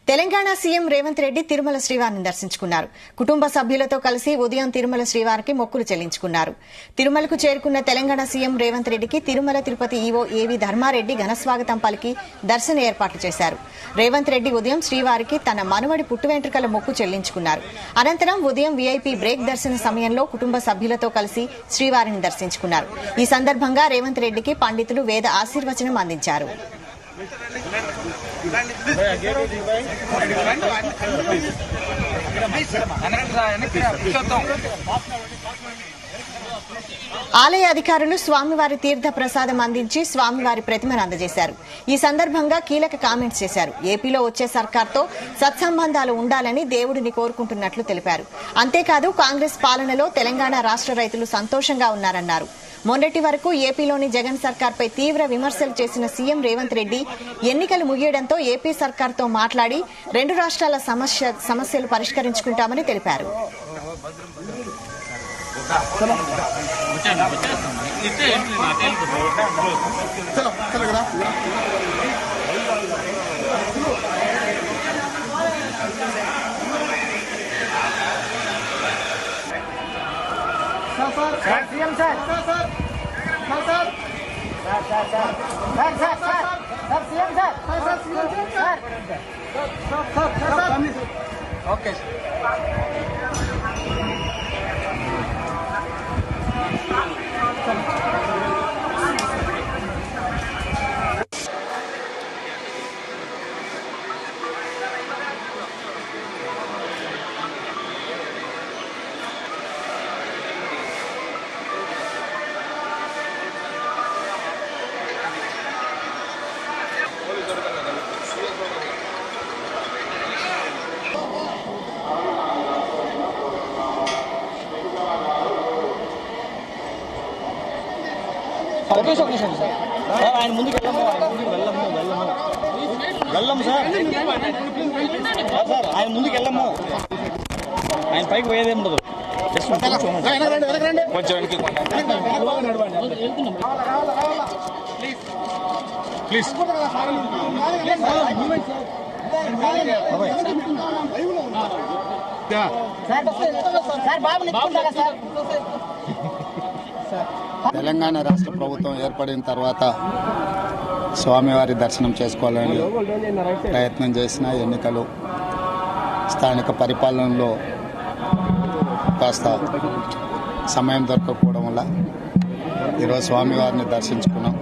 Telangana CM Revanth Reddy Tirumala శ్రీవారిని దర్శించుకున్నారు. కుటుంబ సభ్యులతో కలిసి ఉదయం తిరుమల శ్రీవారికి మొక్కులు చెల్లించుకున్నారు. తిరుమలకు చేరుకున్న తెలంగాణ సీఎం రేవంత్ రెడ్డికి తిరుమల తిరుపతి ఈవో ఏవి ధర్మారెడ్డి ఘనస్వాగతం పలికి దర్శన ఏర్పాట్లు చేశారు. రేవంత్ రెడ్డి ఉదయం శ్రీవారికి తన మనవడి పుట్టు వెంట్రుకల మొక్కు చెల్లించుకున్నారు. అనంతరం ఉదయం వీఐపీ బ్రేక్ దర్శన సమయంలో కుటుంబ సభ్యులతో కలిసి శ్రీవారిని దర్శించుకున్నారు. ఈ సందర్భంగా రేవంత్ రెడ్డికి పండితులు వేద ఆశీర్వచనం అందించారు. ఆలయ అధికారులు స్వామివారి తీర్థ ప్రసాదం అందించి స్వామివారి ప్రతిమను అందజేశారు. ఈ సందర్భంగా కీలక కామెంట్స్ చేశారు. ఏపీలో వచ్చే సర్కార్తో సత్సంబంధాలు ఉండాలని దేవుడిని కోరుకుంటున్నట్లు తెలిపారు. అంతేకాదు కాంగ్రెస్ పాలనలో తెలంగాణ రాష్ట్ర రైతులు సంతోషంగా ఉన్నారన్నారు. మొన్నటి వరకు ఏపీలోని జగన్ సర్కార్పై తీవ్ర విమర్శలు చేసిన సీఎం రేవంత్ రెడ్డి ఎన్నికలు ముగియడంతో ఏపీ సర్కార్తో మాట్లాడి 2 రాష్ట్రాల సమస్యలు పరిష్కరించుకుంటామని తెలిపారు. ఓకే ఆయన ముందుకు వెళ్ళము సార్ ఆయన ముందుకు వెళ్ళము ఆయన పైకి పోయేదేం ఉండదు. కొంచెం ప్లీజ్ తెలంగాణ రాష్ట్ర ప్రభుత్వం ఏర్పడిన తర్వాత స్వామివారి దర్శనం చేసుకోవాలని ప్రయత్నం చేసిన ఎన్నికలు స్థానిక పరిపాలనలో కాస్త సమయం దొరకకపోవడం వల్ల ఈరోజు స్వామివారిని దర్శించుకున్నాం.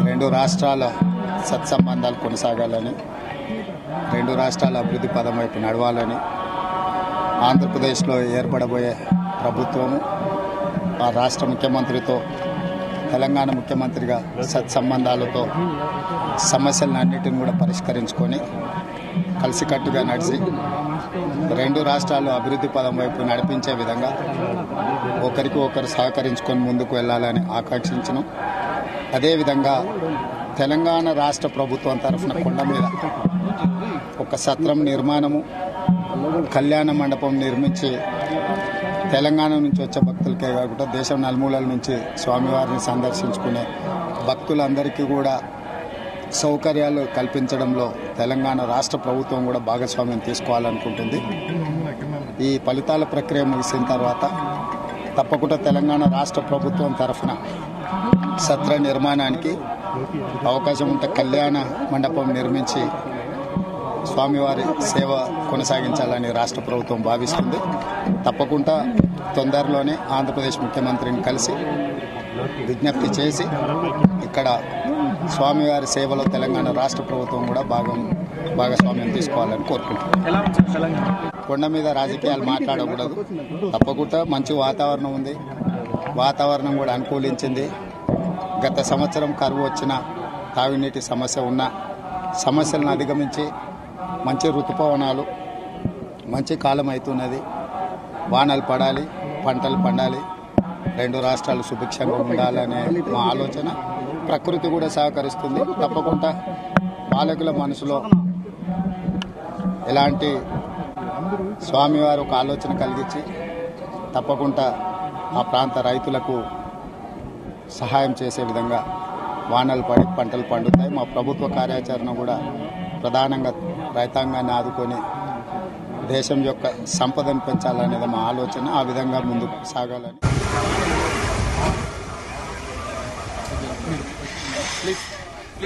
2 రాష్ట్రాల సత్సంబంధాలు కొనసాగాలని, 2 రాష్ట్రాల అభివృద్ధి పదం వైపు నడవాలని, ఆంధ్రప్రదేశ్లో ఏర్పడబోయే ప్రభుత్వము ఆ రాష్ట్ర ముఖ్యమంత్రితో తెలంగాణ ముఖ్యమంత్రిగా సత్సంబంధాలతో సమస్యలన్నింటిని కూడా పరిష్కరించుకొని కలిసికట్టుగా నడిచి 2 రాష్ట్రాలు అభివృద్ధి పదం వైపు నడిపించే విధంగా ఒకరికి ఒకరు సహకరించుకొని ముందుకు వెళ్ళాలని ఆకాంక్షించను. అదేవిధంగా తెలంగాణ రాష్ట్ర ప్రభుత్వం తరఫున కొండ మీద ఒక సత్రం నిర్మాణము, కళ్యాణ మండపం నిర్మించి తెలంగాణ నుంచి వచ్చే భక్తులకే కాకుండా దేశం నలుమూలల నుంచి స్వామివారిని సందర్శించుకునే భక్తులందరికీ కూడా సౌకర్యాలు కల్పించడంలో తెలంగాణ రాష్ట్ర ప్రభుత్వం కూడా భాగస్వామ్యం తీసుకోవాలనుకుంటుంది. ఈ ఫలితాల ప్రక్రియ ముగిసిన తర్వాత తప్పకుండా తెలంగాణ రాష్ట్ర ప్రభుత్వం తరఫున సత్ర నిర్మాణానికి అవకాశం ఉంటే కళ్యాణ మండపం నిర్మించి స్వామివారి సేవ కొనసాగించాలని రాష్ట్ర ప్రభుత్వం భావిస్తుంది. తప్పకుండా తొందరలోనే ఆంధ్రప్రదేశ్ ముఖ్యమంత్రిని కలిసి విజ్ఞప్తి చేసి ఇక్కడ స్వామివారి సేవలో తెలంగాణ రాష్ట్ర ప్రభుత్వం కూడా భాగస్వామ్యం తీసుకోవాలని కోరుకుంటున్నాం. కొండ మీద రాజకీయాలు మాట్లాడకూడదు. తప్పకుండా మంచి వాతావరణం ఉంది, వాతావరణం కూడా అనుకూలించింది. గత సంవత్సరం కరువు వచ్చిన, తాగునీటి సమస్య ఉన్న సమస్యలను అధిగమించి మంచి ఋతుపవనాలు, మంచి కాలం అవుతున్నది. వానలు పడాలి, పంటలు పండాలి, 2 రాష్ట్రాలు సుభిక్షంగా ఉండాలనే మా ఆలోచన. ప్రకృతి కూడా సహకరిస్తుంది. తప్పకుండా పాలకుల మనసులో ఎలాంటి స్వామివారు ఒక ఆలోచన కలిగించి తప్పకుండా ఆ ప్రాంత రైతులకు సహాయం చేసే విధంగా వానలు పడి పంటలు పండుతాయి. మా ప్రభుత్వ కార్యాచరణ కూడా ప్రధానంగా రైతాంగాన్ని ఆదుకొని దేశం యొక్క సంపదను పెంచాలనేది మా ఆలోచన. ఆ విధంగా ముందుకు సాగాలని.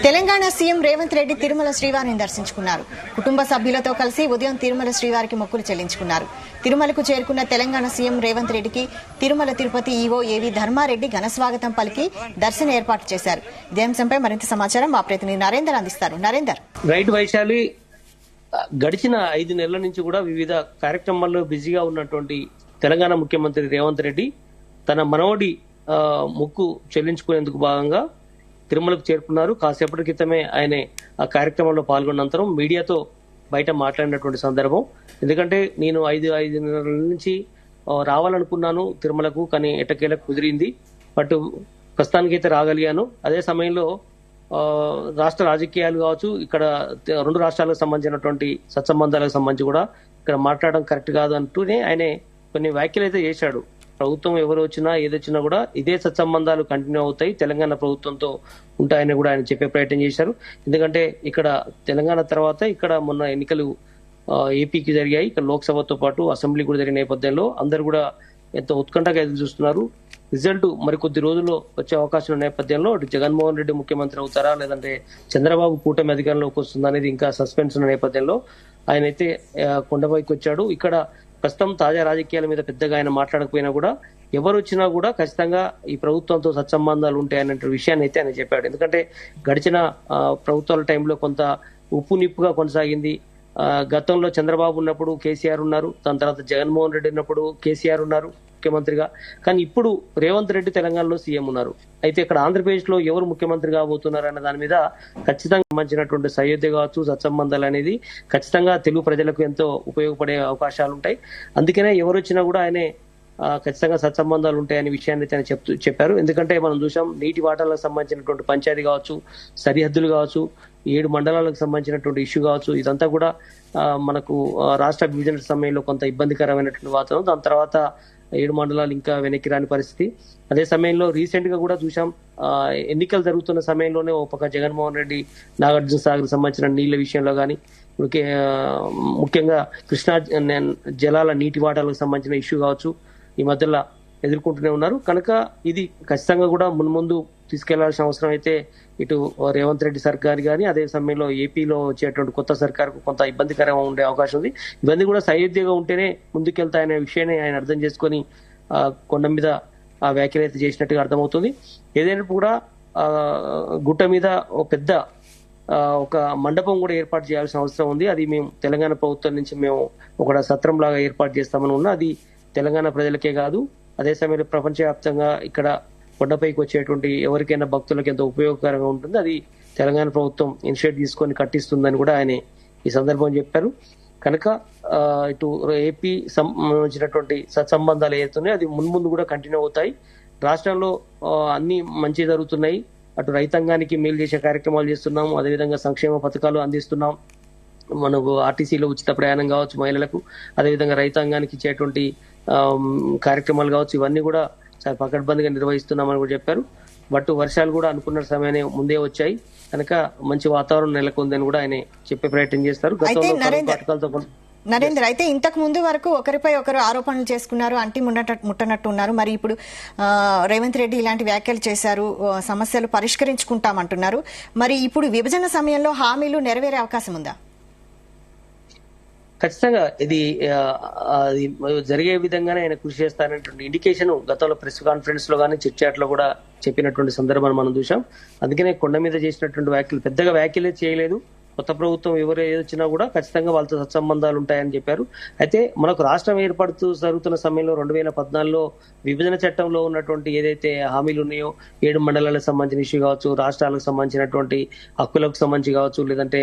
తెలంగాణ సీఎం రేవంత్ రెడ్డి తిరుమల శ్రీవారిని దర్శించుకున్నారు. కుటుంబ సభ్యులతో కలిసి ఉదయం తిరుమల శ్రీవారికి మొక్కులు చెల్లించుకున్నారు. తిరుమలకు చేరుకున్న తెలంగాణ సీఎం రేవంత్ రెడ్డికి తిరుమల తిరుపతి ఈవో ఏవి ధర్మారెడ్డి ఘనస్వాగతం పలికి దర్శన ఏర్పాటు చేశారు. ఇదే అంశంపై మరింత సమాచారం మా ప్రతినిధి నరేందర్ అందిస్తారు. నరేందర్. రైట్ వైశాలి, గడిచిన 5 నెలల నుంచి కూడా వివిధ కార్యక్రమాల్లో బిజీగా ఉన్నటువంటి తెలంగాణ ముఖ్యమంత్రి రేవంత్ రెడ్డి తన మనవడి మొక్కు చెల్లించుకునేందుకు భాగంగా తిరుమలకు చేరుకున్నారు. కాసేపటి క్రితమే ఆయన ఆ కార్యక్రమంలో పాల్గొన్నంతరం మీడియాతో బయట మాట్లాడినటువంటి సందర్భం. ఎందుకంటే నేను 5 నెలల నుంచి రావాలనుకున్నాను తిరుమలకు, కానీ ఎట్టకేలకు కుదిరింది. బట్ ప్రస్తుతానికైతే రాగలిగాను. అదే సమయంలో రాష్ట్ర రాజకీయాలు కావచ్చు, ఇక్కడ 2 రాష్ట్రాలకు సంబంధించినటువంటి సత్సంబంధాలకు సంబంధించి కూడా ఇక్కడ మాట్లాడడం కరెక్ట్ కాదు అంటూనే ఆయన కొన్ని వ్యాఖ్యలు అయితే చేశాడు. ప్రభుత్వం ఎవరు వచ్చినా ఏదొచ్చినా కూడా ఇదే సత్సంబంధాలు కంటిన్యూ అవుతాయి, తెలంగాణ ప్రభుత్వంతో ఉంటాయని కూడా ఆయన చెప్పే ప్రయత్నం చేశారు. ఎందుకంటే ఇక్కడ తెలంగాణ తర్వాత ఇక్కడ మొన్న ఎన్నికలు ఏపీకి జరిగాయి. ఇక్కడ లోక్సభతో పాటు అసెంబ్లీ కూడా జరిగిన నేపథ్యంలో అందరూ కూడా ఎంతో ఉత్కంఠగా ఎదురు చూస్తున్నారు. రిజల్ట్ మరికొద్ది రోజుల్లో వచ్చే అవకాశం ఉన్న నేపథ్యంలో జగన్మోహన్ రెడ్డి ముఖ్యమంత్రి అవుతారా, లేదంటే చంద్రబాబు కూటమి అధికారంలోకి వస్తుందా అనేది ఇంకా సస్పెన్స్ ఉన్న నేపథ్యంలో ఆయన అయితే కొండపైకి వచ్చాడు. ఇక్కడ ప్రస్తుతం తాజా రాజకీయాల మీద పెద్దగా ఆయన మాట్లాడకపోయినా కూడా ఎవరు వచ్చినా కూడా ఖచ్చితంగా ఈ ప్రభుత్వంతో సత్సంబంధాలు ఉంటాయనే విషయాన్ని అయితే ఆయన చెప్పాడు. ఎందుకంటే గడిచిన ప్రభుత్వాల టైంలో కొంత ఉప్పు నిప్పుగా కొనసాగింది. గతంలో చంద్రబాబు ఉన్నప్పుడు కేసీఆర్ ఉన్నారు, దాని తర్వాత జగన్మోహన్ రెడ్డి ఉన్నప్పుడు కేసీఆర్ ఉన్నారు ముఖ్యమంత్రిగా. కానీ ఇప్పుడు రేవంత్ రెడ్డి తెలంగాణలో సీఎం ఉన్నారు. అయితే ఇక్కడ ఆంధ్రప్రదేశ్ లో ఎవరు ముఖ్యమంత్రి కాబోతున్నారు అన్న దాని మీద ఖచ్చితంగా సంబంధించినటువంటి సయోధ్య కావచ్చు, సత్సంబంధాలు అనేది ఖచ్చితంగా తెలుగు ప్రజలకు ఎంతో ఉపయోగపడే అవకాశాలు ఉంటాయి. అందుకనే ఎవరు వచ్చినా కూడా ఆయనే ఖచ్చితంగా సత్సంబంధాలు ఉంటాయనే విషయాన్ని ఆయన చెప్పారు. ఎందుకంటే మనం చూసాం, నీటి వాటాలకు సంబంధించినటువంటి పంచాయతీ కావచ్చు, సరిహద్దులు కావచ్చు, 7 మండలాలకు సంబంధించినటువంటి ఇష్యూ కావచ్చు, ఇదంతా కూడా మనకు రాష్ట్ర విభజన సమయంలో కొంత ఇబ్బందికరమైనటువంటి వాతావరణం. దాని తర్వాత 7 మండలాలు ఇంకా వెనక్కి రాని పరిస్థితి. అదే సమయంలో రీసెంట్ గా కూడా చూసాం, ఎన్నికలు జరుగుతున్న సమయంలోనే ఒక పక్క జగన్మోహన్ రెడ్డి నాగార్జున సాగర్ సంబంధించిన నీళ్ల విషయంలో కానీ, ముఖ్యంగా కృష్ణా జలాల నీటి వాటాలకు సంబంధించిన ఇష్యూ కావచ్చు, ఈ మధ్యలో ఎదుర్కొంటూనే ఉన్నారు. కనుక ఇది ఖచ్చితంగా కూడా మున్ముందు తీసుకెళ్లాల్సిన అవసరం అయితే ఇటు రేవంత్ రెడ్డి సర్కార్ కానీ, అదే సమయంలో ఏపీలో వచ్చేటువంటి కొత్త సర్కార్కు కొంత ఇబ్బందికరంగా ఉండే అవకాశం ఉంది. ఇవన్నీ కూడా సయోధ్యగా ఉంటేనే ముందుకెళ్తాయనే విషయాన్ని ఆయన అర్థం చేసుకొని కొండ మీద ఆ వ్యాఖ్యలు అయితే చేసినట్టుగా అర్థమవుతుంది. ఏదైనా కూడా గుట్ట మీద పెద్ద ఒక మండపం కూడా ఏర్పాటు చేయాల్సిన అవసరం ఉంది. అది మేము తెలంగాణ ప్రభుత్వం నుంచి మేము ఒక సత్రం లాగా ఏర్పాటు చేస్తామని ఉన్నా, అది తెలంగాణ ప్రజలకే కాదు, అదే సమయంలో ప్రపంచవ్యాప్తంగా ఇక్కడ కొండపైకి వచ్చేటువంటి ఎవరికైనా భక్తులకు ఎంతో ఉపయోగకరంగా ఉంటుంది. అది తెలంగాణ ప్రభుత్వం ఇనిషియేటివ్ తీసుకొని కట్టిస్తుందని కూడా ఆయన ఈ సందర్భం చెప్పారు. కనుక ఇటు ఏపీ సంబంధించినటువంటి సత్సంబంధాలు ఏతున్నాయి అది మున్ముందు కూడా కంటిన్యూ అవుతాయి. రాష్ట్రంలో అన్ని మంచి జరుగుతున్నాయి. అటు రైతాంగానికి మేలు చేసే కార్యక్రమాలు చేస్తున్నాం, అదేవిధంగా సంక్షేమ పథకాలు అందిస్తున్నాం. మనకు ఆర్టీసీలో ఉచిత ప్రయాణం కావచ్చు మహిళలకు, అదేవిధంగా రైతాంగానికి ఇచ్చేటువంటి కార్యక్రమాలు కావచ్చు, ఇవన్నీ కూడా చాలా పకడ్బందీగా నిర్వహిస్తున్నామని కూడా చెప్పారు. బట్ వర్షాలు కూడా అనుకున్న సమయాన్ని ముందే వచ్చాయి, కనుక మంచి వాతావరణం నెలకొందని కూడా ఆయన చెప్పే ప్రయత్నం చేస్తారు. నరేంద్ర, అయితే ఇంతకు ముందు వరకు ఒకరిపై ఒకరు ఆరోపణలు చేసుకున్నారు, అంటి ముట్టనట్టు ఉన్నారు. మరి ఇప్పుడు రేవంత్ రెడ్డి ఇలాంటి వ్యాఖ్యలు చేశారు, సమస్యలు పరిష్కరించుకుంటామంటున్నారు. మరి ఇప్పుడు విభజన సమయంలో హామీలు నెరవేరే అవకాశం ఉందా? ఖచ్చితంగా ఇది జరిగే విధంగానే ఆయన కృషి చేస్తారనేటువంటి ఇండికేషన్ గతంలో ప్రెస్ కాన్ఫరెన్స్ లో కానీ చిట్చాట్ లో కూడా చెప్పినటువంటి సందర్భాన్ని మనం చూసాం. అందుకనే కొండ మీద చేసినటువంటి వ్యాఖ్యలు పెద్దగా వ్యాఖ్యలే చేయలేదు. కొత్త ప్రభుత్వం ఎవరు ఏదొచ్చినా కూడా ఖచ్చితంగా వాళ్ళతో సత్సంబంధాలు ఉంటాయని చెప్పారు. అయితే మనకు రాష్ట్రం ఏర్పడుతూ జరుగుతున్న సమయంలో 2014లో విభజన చట్టంలో ఉన్నటువంటి ఏదైతే హామీలు ఉన్నాయో 7 మండలాలకు సంబంధించిన ఇష్యూ కావచ్చు, రాష్ట్రాలకు సంబంధించినటువంటి హక్కులకు సంబంధించి కావచ్చు, లేదంటే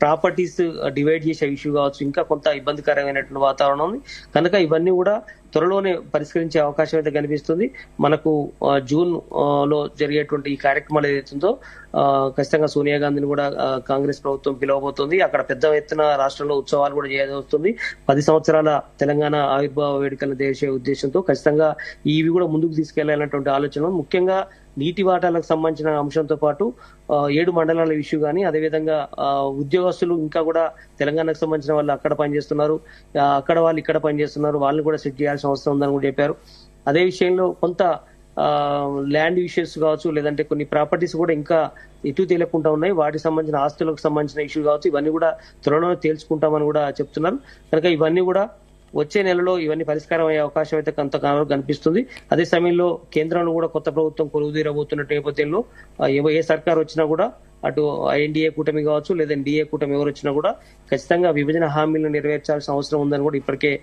ప్రాపర్టీస్ డివైడ్ చేసే ఇష్యూ కావచ్చు, ఇంకా కొంత ఇబ్బందికరమైనటువంటి వాతావరణం ఉంది. కనుక ఇవన్నీ కూడా త్వరలోనే పరిష్కరించే అవకాశం అయితే కనిపిస్తుంది. మనకు జూన్ లో జరిగేటువంటి ఈ కార్యక్రమాలు ఏదైతుందో ఖచ్చితంగా సోనియా గాంధీని కూడా కాంగ్రెస్ ప్రభుత్వం పిలవబోతోంది. అక్కడ పెద్ద ఎత్తున రాష్ట్రంలో ఉత్సవాలు కూడా చేయాల్సి వస్తుంది. 10 సంవత్సరాల తెలంగాణ ఆవిర్భావ వేడుకలను చేసే ఉద్దేశంతో ఖచ్చితంగా ఇవి కూడా ముందుకు తీసుకెళ్లాలన్నటువంటి ఆలోచన. ముఖ్యంగా నీటి వాటాలకు సంబంధించిన అంశంతో పాటు 7 మండలాల ఇష్యూ కానీ, అదేవిధంగా ఉద్యోగస్తులు ఇంకా కూడా తెలంగాణకు సంబంధించిన వాళ్ళు అక్కడ పనిచేస్తున్నారు, అక్కడ వాళ్ళు ఇక్కడ పనిచేస్తున్నారు, వాళ్ళని కూడా సెట్ చేయాల్సిన అవసరం ఉందని కూడా చెప్పారు. అదే విషయంలో కొంత ల్యాండ్ ఇష్యూస్ కావచ్చు, లేదంటే కొన్ని ప్రాపర్టీస్ కూడా ఇంకా ఇటు తేలకుండా ఉన్నాయి, వాటికి సంబంధించిన ఆస్తులకు సంబంధించిన ఇష్యూ కావచ్చు, ఇవన్నీ కూడా త్వరలో తేల్చుకుంటామని కూడా చెప్తున్నారు. కనుక ఇవన్నీ కూడా వచ్చే నెలలో ఇవన్నీ పరిష్కారం అయ్యే అవకాశం అయితే కొంతకాలం కనిపిస్తుంది. అదే సమయంలో కేంద్రంలో కూడా కొత్త ప్రభుత్వం కొలువుదీరబోతున్న నేపథ్యంలో ఏ సర్కార్ వచ్చినా కూడా అటు ఎన్డీఏ కూటమి కావచ్చు, లేదా ఎన్డీఏ కూటమి ఎవరు వచ్చినా కూడా ఖచ్చితంగా విభజన హామీలను నెరవేర్చాల్సిన అవసరం ఉందని కూడా ఇప్పటికే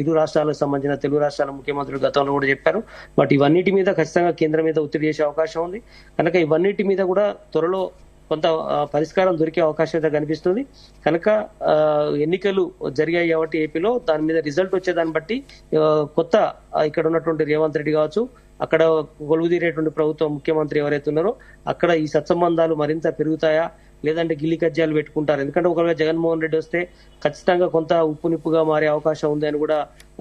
ఇరు రాష్ట్రాలకు సంబంధించిన తెలుగు రాష్ట్రాల ముఖ్యమంత్రులు గతంలో కూడా చెప్పారు. బట్ ఇవన్నిటి మీద ఖచ్చితంగా కేంద్రం మీద ఒత్తిడి చేసే అవకాశం ఉంది. కనుక ఇవన్నిటి మీద కూడా త్వరలో కొంత పరిష్కారం దొరికే అవకాశం అయితే కనిపిస్తుంది. కనుక ఎన్నికలు జరిగాయి కాబట్టి ఏపీలో దాని మీద రిజల్ట్ వచ్చేదాన్ని బట్టి కొత్త ఇక్కడ ఉన్నటువంటి రేవంత్ రెడ్డి కావచ్చు, అక్కడ కొలువుదీరేటువంటి ప్రభుత్వం ముఖ్యమంత్రి ఎవరైతే ఉన్నారో అక్కడ ఈ సత్సంబంధాలు మరింత పెరుగుతాయా, లేదంటే గిల్లి కజ్జాలు పెట్టుకుంటారు. ఎందుకంటే ఒకవేళ జగన్మోహన్ రెడ్డి వస్తే ఖచ్చితంగా కొంత ఉప్పు నిప్పుగా మారే అవకాశం ఉంది అని కూడా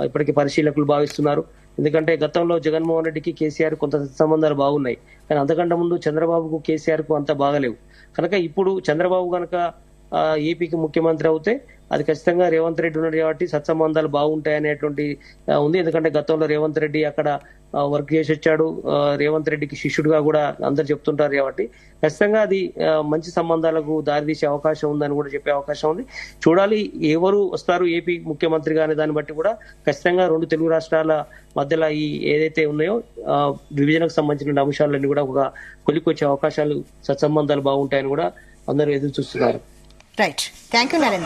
ఇప్పటికీ పరిశీలకులు భావిస్తున్నారు. ఎందుకంటే గతంలో జగన్మోహన్ రెడ్డికి కేసీఆర్ కొంత సంబంధాలు బాగున్నాయి, కానీ అంతకంటే ముందు చంద్రబాబుకు కేసీఆర్ కు అంత బాగలేవు. కనుక ఇప్పుడు చంద్రబాబు కనుక ఏపీకి ముఖ్యమంత్రి అవుతే అది ఖచ్చితంగా రేవంత్ రెడ్డి ఉన్నాడు కాబట్టి సత్సంబంధాలు బాగుంటాయి అనేటువంటి ఉంది. ఎందుకంటే గతంలో రేవంత్ రెడ్డి అక్కడ వర్క్ చేసి వచ్చాడు, రేవంత్ రెడ్డికి శిష్యుడిగా కూడా అందరు చెప్తుంటారు కాబట్టి ఖచ్చితంగా అది మంచి సంబంధాలకు దారితీసే అవకాశం ఉందని కూడా చెప్పే అవకాశం ఉంది. చూడాలి ఎవరు వస్తారు ఏపీ ముఖ్యమంత్రిగా అనే దాన్ని బట్టి కూడా ఖచ్చితంగా 2 తెలుగు రాష్ట్రాల మధ్యలో ఈ ఏదైతే ఉన్నాయో విభజనకు సంబంధించిన అంశాలన్నీ కూడా ఒక కొలికొచ్చే అవకాశాలు, సత్సంబంధాలు బాగుంటాయని కూడా అందరూ ఎదురు చూస్తున్నారు. Right, thank you Narendra.